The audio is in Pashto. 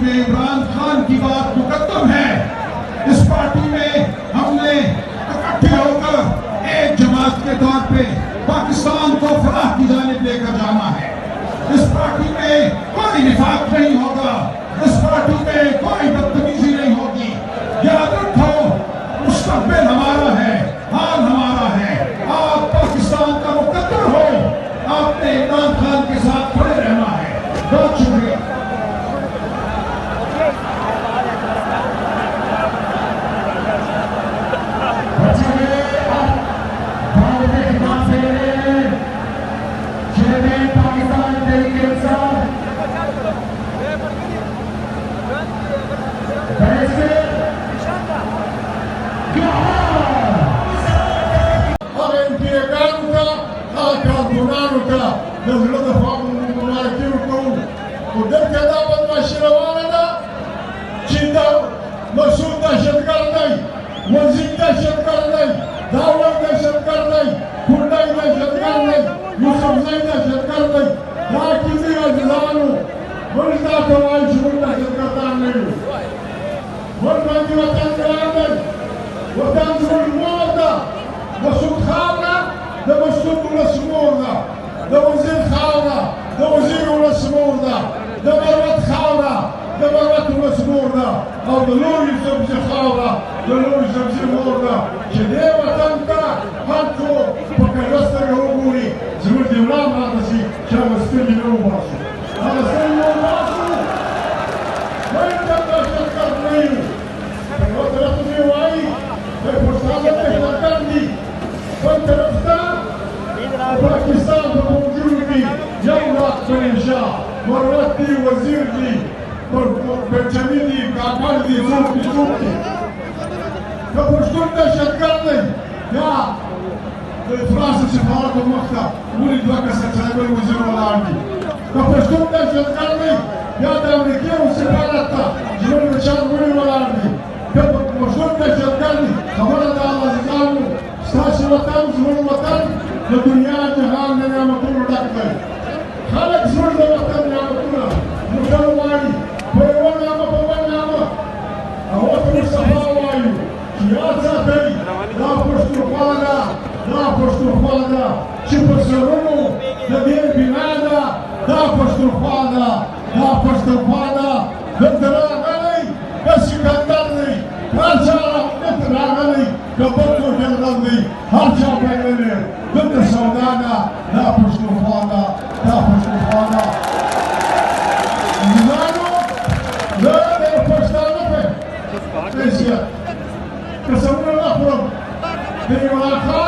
में इमरान खान की बात मुकद्दम है। इस पार्टी में हमने इकट्ठे होकर एक जमात के तौर पे पाकिस्तान को फलाह की जानिब लेकर जाना है। इस पार्टी में कोई निफाक नहीं होगा, इस पार्टी में कोई बदतमीजी नहीं होगी। याद रखो, मुस्तकबिल हमारा है, हाल हमारा है। आप पाकिस्तान का मुकद्दर हो, आपने इमरान खान के साथ खड़े रहना है। बहुत शुक्रिया। मसूद दहशतगर्द नहीं, वजीर दहशतगर्द नहीं, दावल दहशतगर्द नहीं, खुर्डाई दहशतगर्द नहीं, यूसुफजई दहशतगर्द नहीं, राकिबी अजलानु मुल्का कवाई शुरू दहशतगर्दान नहीं। मुल्क वतन ग्राम नहीं, वतन जुल मोरदा, मसूद खावना, द मसूद उलस मोरदा, द वजीर खावना, द वजीर उलस मोरदा, द मरवत खावना, द मरवत उलस मोरदा, او د لوی سبزي خاوره د لوی سبزي مور ده چې دې وطن ته هر څوک په کږه سترګه وګوري، زموږ د وران راته شي چې هغه سترګې نه وباسو، هغه سترګې وباسو. باید دا دهشتګرد نه یو. یوه طرف ته مې وایي دی پښتانه دهشتګرد دي، بل طرف ته پاکستان په موجود دي یو لاک پنشا مروت دي، وزیر دي، پرچمی دی، کاکل دی، څوک دی څوک دی. که پښتون دهشتګرد دی یا د فرانسې سفارت مخ ته ولې دوه کسه څلور وزیر ولاړ دي. که پښتون دهشتګرد دی یا د امریکې سفارت ته زموږ بچیان ولې ولاړ دي. که پښتون دهشتګرد دی، خبره ده عزیزانو، ستاسې وطن زموږ وطن د دنیا جهان د نعمتونو ډک دی. خلک زموږ د وطن نعمتونه موږ وایي په یوه نامه په بل نامه هغو ته موږ صفا وایو چې یاد ساتئ دا پښتونخوا ده، دا پښتونخوا ده چې په سرونو د دې بنا ده، دا پښتونخوا ده، دا پښتونخوا ده. دلته راغلی که سکندر دی، هر چا دلته راغلی که بل څوک یلغل دی، هر چا بایللی دلته سودا ده، دا پښتونخوا ده، دا پښتونخوا ده. زه د پښتانه په حیثیت قسمونه نه خورم د عمران خان